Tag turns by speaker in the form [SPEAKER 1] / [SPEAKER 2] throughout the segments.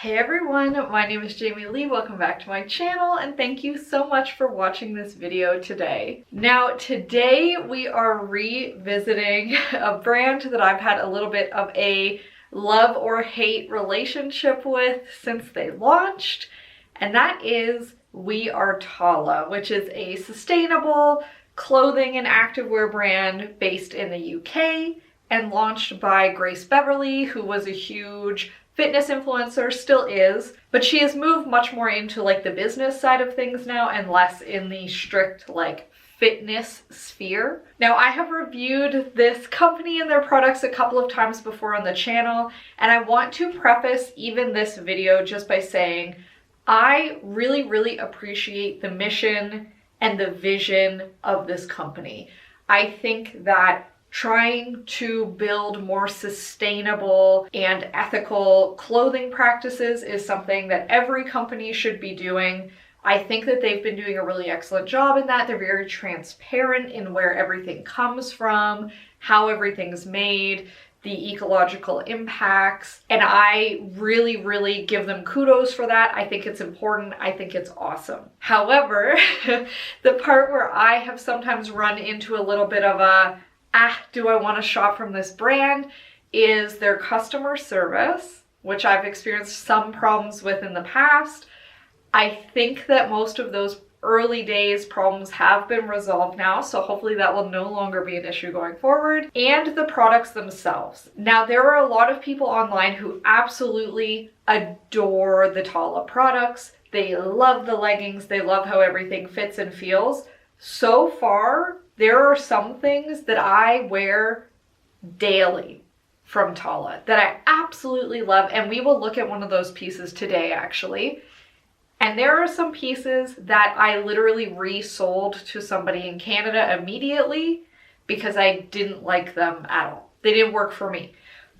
[SPEAKER 1] Hey everyone, my name is Leigh. Welcome back to my channel and thank you so much for watching this video today. Now today we are revisiting a brand that I've had a little bit of a love or hate relationship with since they launched, and that is We Are Tala, which is a sustainable clothing and activewear brand based in the UK and launched by Grace Beverley, who was a huge fitness influencer, still is, but she has moved much more into like the business side of things now and less in the strict like fitness sphere. Now I have reviewed this company and their products a couple of times before on the channel, and I want to preface even this video just by saying I really appreciate the mission and the vision of this company. I think that trying to build more sustainable and ethical clothing practices is something that every company should be doing. I think that they've been doing a really excellent job in that. They're very transparent in where everything comes from, how everything's made, the ecological impacts, and I really give them kudos for that. I think it's important. I think it's awesome. However, the part where I have sometimes run into a little bit of a do I want to shop from this brand is their customer service, which I've experienced some problems with in the past. I think that most of those early days problems have been resolved now, so hopefully that will no longer be an issue going forward. And the products themselves. Now there are a lot of people online who absolutely adore the Tala products. They love the leggings, they love how everything fits and feels. So far, there are some things that I wear daily from Tala that I absolutely love, and we will look at one of those pieces today actually. And there are some pieces that I literally resold to somebody in Canada immediately because I didn't like them at all. They didn't work for me,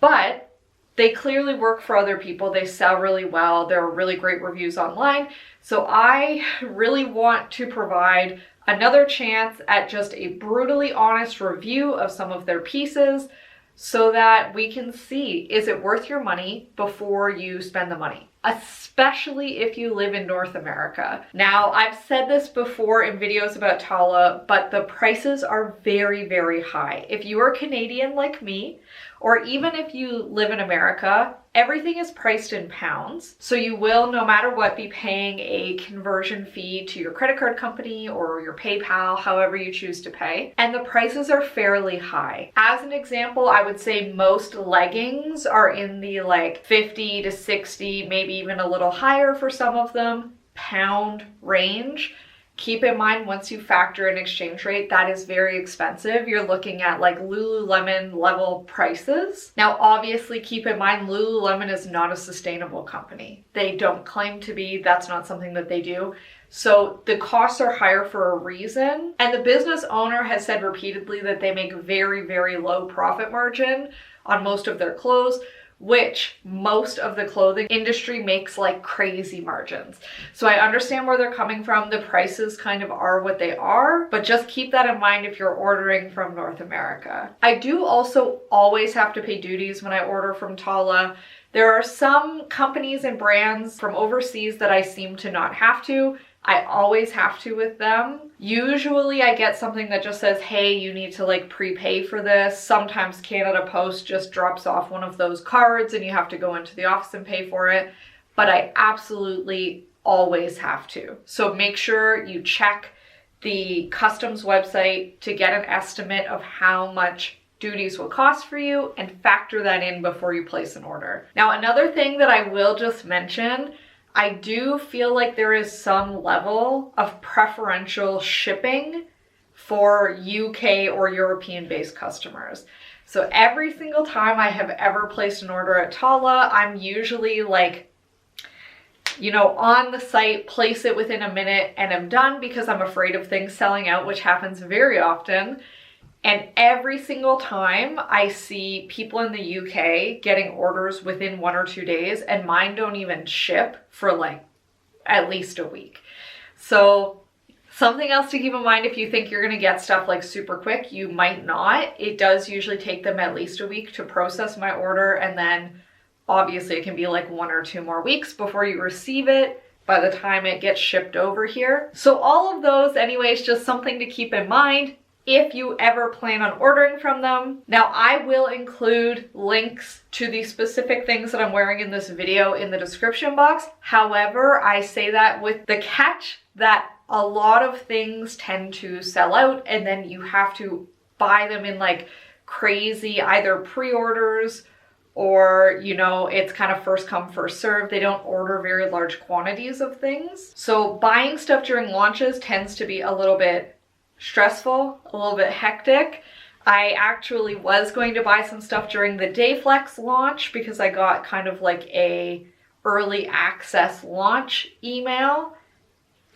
[SPEAKER 1] but they clearly work for other people. They sell really well. There are really great reviews online. So I really want to provide another chance at just a brutally honest review of some of their pieces so that we can see, is it worth your money before you spend the money? Especially if you live in North America. Now, I've said this before in videos about Tala, but the prices are very high. If you are Canadian like me, or even if you live in America, everything is priced in pounds. So you will, no matter what, be paying a conversion fee to your credit card company or your PayPal, however you choose to pay. And the prices are fairly high. As an example, I would say most leggings are in the like 50 to 60, maybe even a little higher for some of them, pound range. Keep in mind, once you factor in exchange rate, that is very expensive. You're looking at like Lululemon level prices. Now, obviously keep in mind, Lululemon is not a sustainable company. They don't claim to be, that's not something that they do. So the costs are higher for a reason. And the business owner has said repeatedly that they make very low profit margin on most of their clothes, which most of the clothing industry makes like crazy margins. So I understand where they're coming from. The prices kind of are what they are, but just keep that in mind if you're ordering from North America. I do also always have to pay duties when I order from Tala. There are some companies and brands from overseas that I seem to not have to. I always have to with them. Usually I get something that just says, hey, you need to like prepay for this. Sometimes Canada Post just drops off one of those cards and you have to go into the office and pay for it. But I absolutely always have to. So make sure you check the customs website to get an estimate of how much duties will cost for you and factor that in before you place an order. Now, another thing that I will just mention, I do feel like there is some level of preferential shipping for UK or European-based customers. So every single time I have ever placed an order at Tala, I'm usually like, you know, on the site, place it within a minute and I'm done because I'm afraid of things selling out, which happens very often. And every single time I see people in the UK getting orders within 1 or 2 days, and mine don't even ship for like at least a week. So something else to keep in mind, if you think you're gonna get stuff like super quick, you might not. It does usually take them at least a week to process my order and then Obviously, it can be like 1 or 2 more weeks before you receive it by the time it gets shipped over here. So all of those, anyways, just something to keep in mind if you ever plan on ordering from them. Now, I will include links to the specific things that I'm wearing in this video in the description box. However, I say that with the catch that a lot of things tend to sell out and then you have to buy them in like crazy either pre-orders or, you know, it's kind of first come, first serve. They don't order very large quantities of things. So buying stuff during launches tends to be a little bit stressful, a little bit hectic. I actually was going to buy some stuff during the DayFlex launch because I got kind of like a early access launch email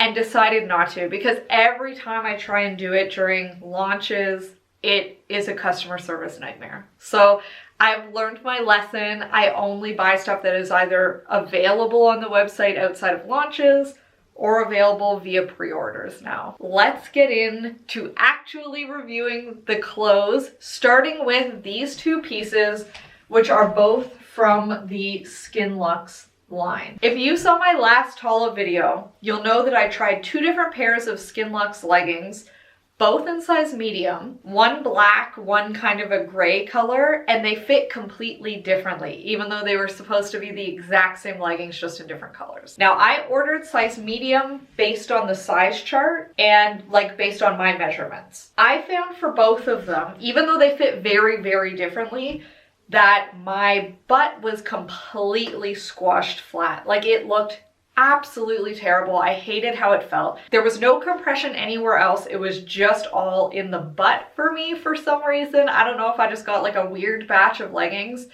[SPEAKER 1] and decided not to, because every time I try and do it during launches, it is a customer service nightmare. So I've learned my lesson. I only buy stuff that is either available on the website outside of launches or available via pre-orders now. Let's get into actually reviewing the clothes, starting with these 2 pieces, which are both from the SKINLUXE line. If you saw my last Tala video, you'll know that I tried 2 different pairs of SKINLUXE leggings, both in size medium, one black, one kind of a gray color, and they fit completely differently, even though they were supposed to be the exact same leggings, just in different colors. Now, I ordered size medium based on the size chart and like based on my measurements. I found for both of them, even though they fit very, very differently, that my butt was completely squashed flat. Like, it looked absolutely terrible. I hated how it felt. There was no compression anywhere else. It was just all in the butt for me for some reason. I don't know if I just got like a weird batch of leggings,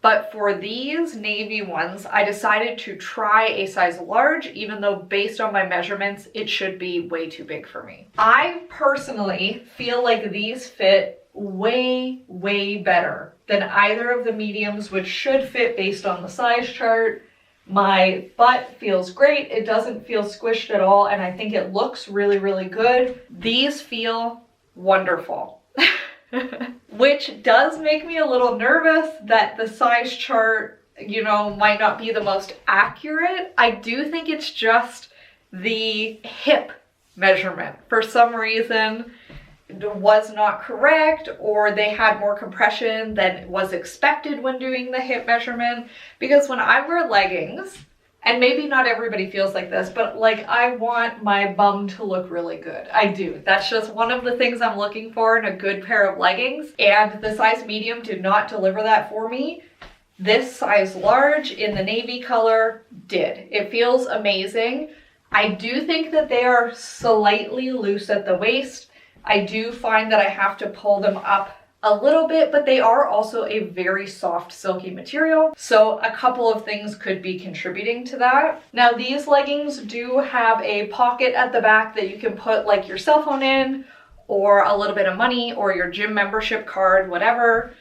[SPEAKER 1] but for these navy ones, I decided to try a size large, even though based on my measurements, it should be way too big for me. I personally feel like these fit way, way better than either of the mediums, which should fit based on the size chart. My butt feels great. It doesn't feel squished at all, and I think it looks really, really good. These feel wonderful. Which does make me a little nervous that the size chart, you know, might not be the most accurate. I do think it's just the hip measurement. For some reason, was not correct, or they had more compression than was expected when doing the hip measurement. Because when I wear leggings, and maybe not everybody feels like this, but like, I want my bum to look really good. I do. That's just one of the things I'm looking for in a good pair of leggings, and the size medium did not deliver that for me. This size large in the navy color did. It feels amazing. I do think that they are slightly loose at the waist. I do find that I have to pull them up a little bit, but they are also a very soft, silky material. So a couple of things could be contributing to that. Now, these leggings do have a pocket at the back that you can put like your cell phone in, or a little bit of money, or your gym membership card, whatever.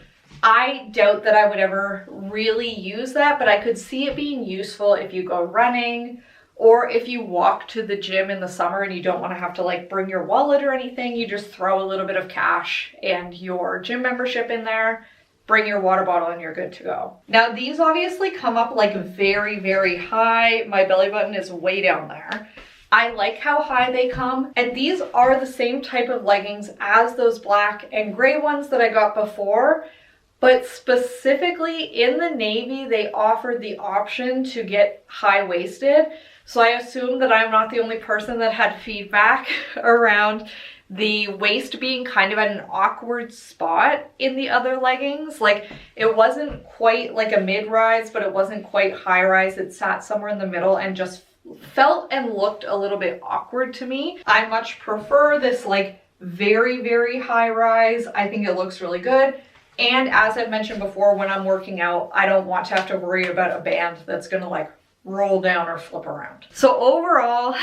[SPEAKER 1] I doubt that I would ever really use that, but I could see it being useful if you go running, or if you walk to the gym in the summer and you don't want to have to like bring your wallet or anything, you just throw a little bit of cash and your gym membership in there, bring your water bottle, and you're good to go. Now, these obviously come up like very, very high. My belly button is way down there. I like how high they come, and these are the same type of leggings as those black and gray ones that I got before, but specifically in the navy, they offered the option to get high-waisted. So I assume that I'm not the only person that had feedback around the waist being kind of at an awkward spot in the other leggings. Like, it wasn't quite like a mid-rise, but it wasn't quite high-rise. It sat somewhere in the middle and just felt and looked a little bit awkward to me. I much prefer this like very, very high-rise. I think it looks really good. And as I've mentioned before, when I'm working out, I don't want to have to worry about a band that's gonna like roll down or flip around. So overall,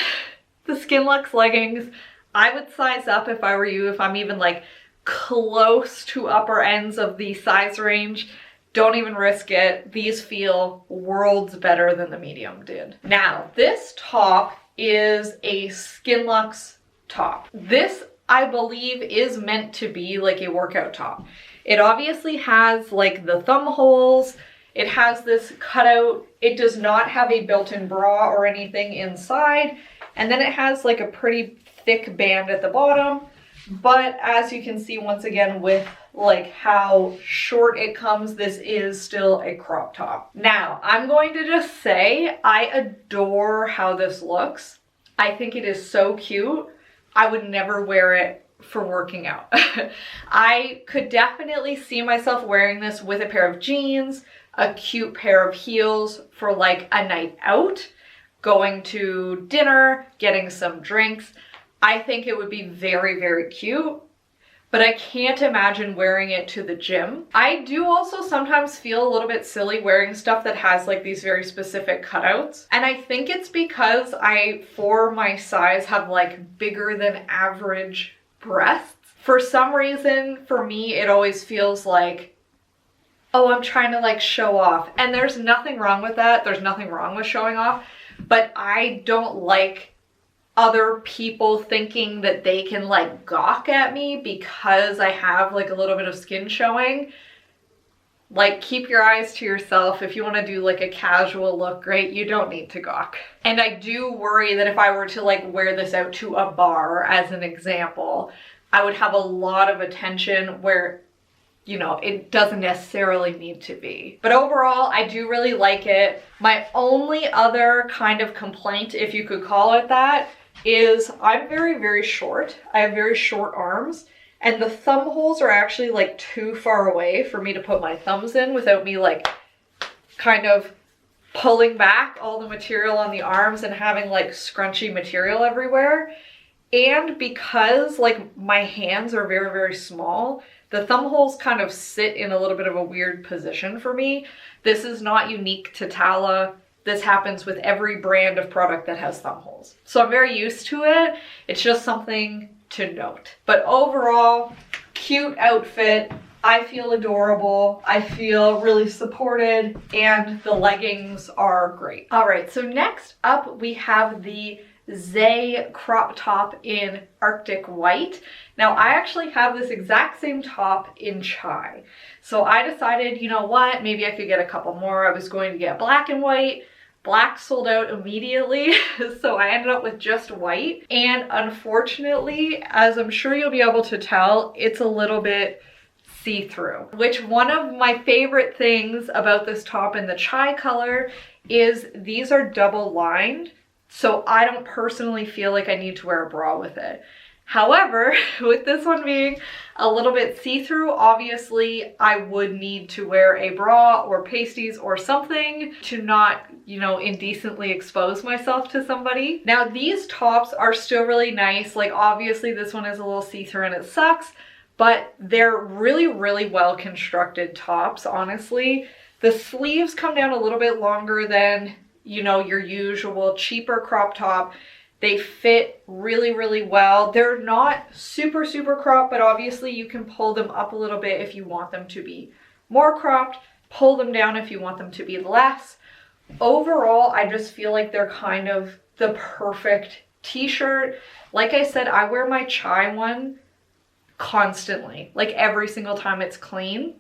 [SPEAKER 1] the SKINLUXE leggings, I would size up if I were you, if I'm even like close to upper ends of the size range. Don't even risk it. These feel worlds better than the medium did. Now, this top is a SKINLUXE top. This, I believe, is meant to be like a workout top. It obviously has like the thumb holes. It has this cutout. It does not have a built-in bra or anything inside. And then it has like a pretty thick band at the bottom. But as you can see, once again, with like how short it comes, this is still a crop top. Now, I'm going to just say I adore how this looks. I think it is so cute. I would never wear it for working out. I could definitely see myself wearing this with a pair of jeans, a cute pair of heels for like a night out, going to dinner, getting some drinks. I think it would be very, very cute, but I can't imagine wearing it to the gym. I do also sometimes feel a little bit silly wearing stuff that has like these very specific cutouts. And I think it's because I, for my size, have like bigger than average breasts. For some reason, for me, it always feels like, oh, I'm trying to like show off. And there's nothing wrong with that. There's nothing wrong with showing off, but I don't like other people thinking that they can like gawk at me because I have like a little bit of skin showing. Like, keep your eyes to yourself. If you want to do like a casual look, great. You don't need to gawk. And I do worry that if I were to like wear this out to a bar as an example, I would have a lot of attention where, you know, it doesn't necessarily need to be. But overall, I do really like it. My only other kind of complaint, if you could call it that, is I'm very, very short. I have very short arms, and the thumb holes are actually like too far away for me to put my thumbs in without me like kind of pulling back all the material on the arms and having like scrunchy material everywhere. And because like my hands are very, very small, the thumb holes kind of sit in a little bit of a weird position for me. This is not unique to Tala. This happens with every brand of product that has thumb holes. So I'm very used to it. It's just something to note. But overall, cute outfit. I feel adorable. I feel really supported, and the leggings are great. All right, so next up we have the Zay crop top in Arctic White. Now, I actually have this exact same top in chai. So I decided, you know what, maybe I could get a couple more. I was going to get black and white. Black sold out immediately, so I ended up with just white. And unfortunately, as I'm sure you'll be able to tell, it's a little bit see-through. Which, one of my favorite things about this top in the chai color is these are double lined. So I don't personally feel like I need to wear a bra with it. However, with this one being a little bit see-through, obviously I would need to wear a bra or pasties or something to not, you know, indecently expose myself to somebody. Now, these tops are still really nice. Like, obviously this one is a little see-through and it sucks, but they're really, really well constructed tops, honestly. The sleeves come down a little bit longer than, you know, your usual cheaper crop top. They fit really, really well. They're not super, super cropped, but obviously you can pull them up a little bit if you want them to be more cropped, pull them down if you want them to be less. Overall, I just feel like they're kind of the perfect t-shirt. Like I said, I wear my chai one constantly, like every single time it's clean.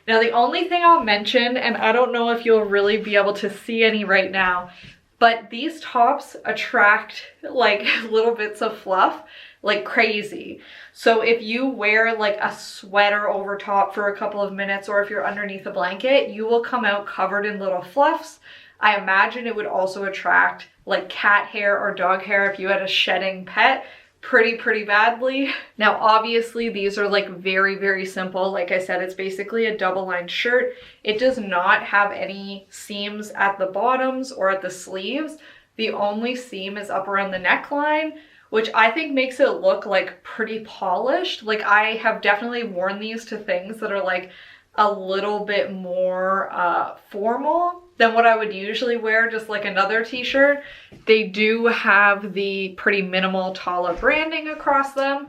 [SPEAKER 1] Now, the only thing I'll mention, and I don't know if you'll really be able to see any right now, but these tops attract like little bits of fluff like crazy. So if you wear like a sweater over top for a couple of minutes, or if you're underneath a blanket, you will come out covered in little fluffs. I imagine it would also attract like cat hair or dog hair if you had a shedding pet pretty badly. Now, obviously these are like very, very simple. Like I said, it's basically a double lined shirt. It does not have any seams at the bottoms or at the sleeves. The only seam is up around the neckline, which I think makes it look like pretty polished. Like, I have definitely worn these to things that are like a little bit more formal than what I would usually wear, just like another t-shirt. They do have the pretty minimal Tala branding across them,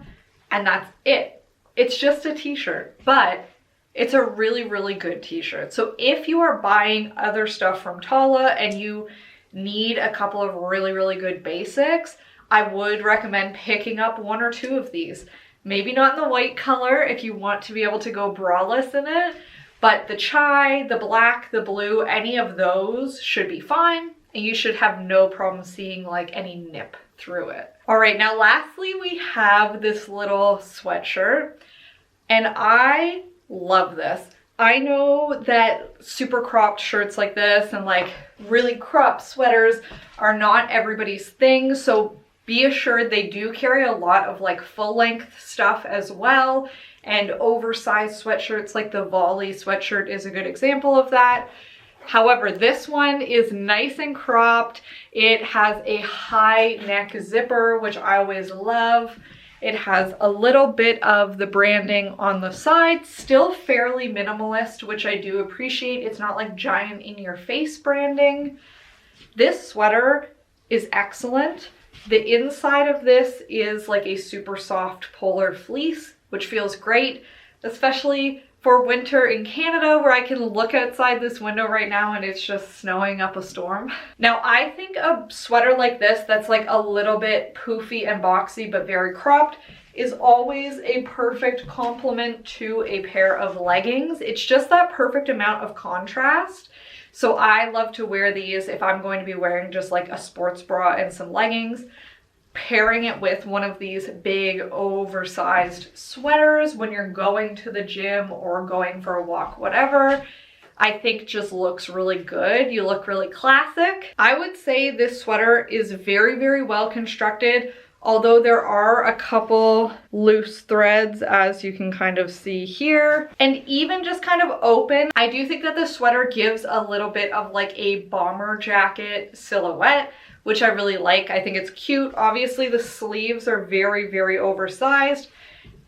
[SPEAKER 1] and that's it. It's just a t-shirt, but it's a really, really good t-shirt. So if you are buying other stuff from Tala and you need a couple of really, really good basics, I would recommend picking up one or two of these. Maybe not in the white color if you want to be able to go braless in it, But the chai, the black, the blue, any of those should be fine. And you should have no problem seeing like any nip through it. All right, now lastly, we have this little sweatshirt. And I love this. I know that super cropped shirts like this and like really cropped sweaters are not everybody's thing. So be assured they do carry a lot of like full length stuff as well. And oversized sweatshirts like the Volley sweatshirt is a good example of that. However, this one is nice and cropped. It has a high neck zipper, which I always love. It has a little bit of the branding on the side, still fairly minimalist, which I do appreciate. It's not like giant in your face branding. This sweater is excellent. The inside of this is like a super soft polar fleece, which feels great, especially for winter in Canada where I can look outside this window right now and it's just snowing up a storm. Now I think a sweater like this that's like a little bit poofy and boxy but very cropped is always a perfect complement to a pair of leggings. It's just that perfect amount of contrast. So I love to wear these if I'm going to be wearing just like a sports bra and some leggings. Pairing it with one of these big oversized sweaters when you're going to the gym or going for a walk, whatever, I think just looks really good. You look really classic. I would say this sweater is very, very well constructed, although there are a couple loose threads, as you can kind of see here. And even just kind of open, I do think that the sweater gives a little bit of like a bomber jacket silhouette, which I really like. I think it's cute. Obviously the sleeves are very, very oversized.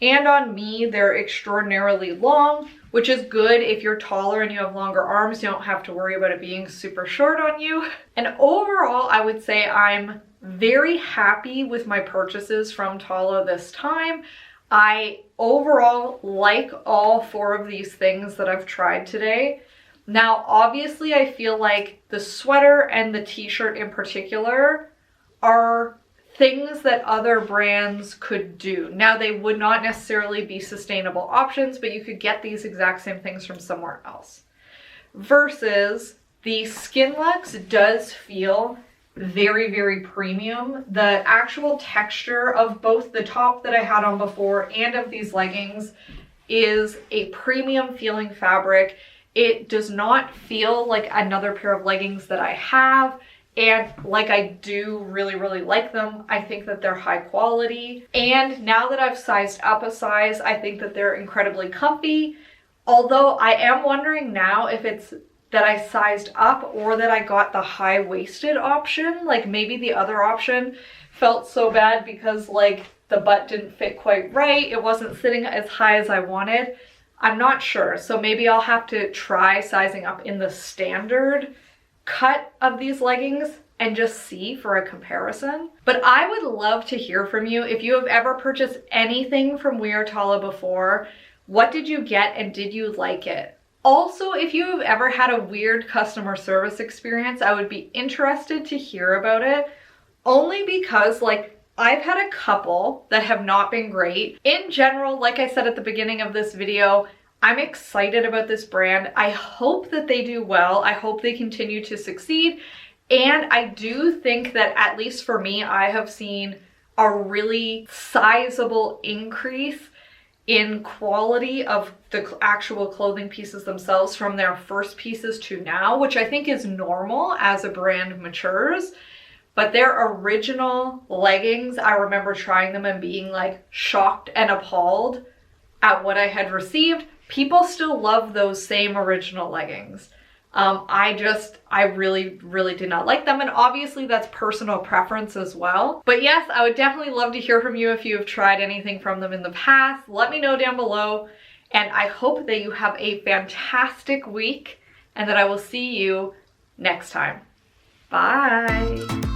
[SPEAKER 1] And on me, they're extraordinarily long, which is good if you're taller and you have longer arms. You don't have to worry about it being super short on you. And overall, I would say I'm very happy with my purchases from Tala this time. I overall like all 4 of these things that I've tried today. Now, obviously, I feel like the sweater and the t-shirt in particular are things that other brands could do. Now, they would not necessarily be sustainable options, but you could get these exact same things from somewhere else. Versus the SKINLUXE does feel very, very premium. The actual texture of both the top that I had on before and of these leggings is a premium feeling fabric. It does not feel like another pair of leggings that I have, and like I do really, really like them. I think that they're high quality. And now that I've sized up a size, I think that they're incredibly comfy. Although I am wondering now if it's that I sized up or that I got the high-waisted option. Like maybe the other option felt so bad because like the butt didn't fit quite right. It wasn't sitting as high as I wanted. I'm not sure, so maybe I'll have to try sizing up in the standard cut of these leggings and just see for a comparison. But I would love to hear from you if you have ever purchased anything from We Are Tala before. What did you get and did you like it? Also, if you have ever had a weird customer service experience, I would be interested to hear about it, only because like I've had a couple that have not been great. In general, like I said at the beginning of this video, I'm excited about this brand. I hope that they do well. I hope they continue to succeed. And I do think that, at least for me, I have seen a really sizable increase in quality of the actual clothing pieces themselves from their first pieces to now, which I think is normal as a brand matures. But their original leggings, I remember trying them and being like shocked and appalled at what I had received. People still love those same original leggings. I really, really did not like them. And obviously that's personal preference as well. But yes, I would definitely love to hear from you if you have tried anything from them in the past. Let me know down below. And I hope that you have a fantastic week and that I will see you next time. Bye.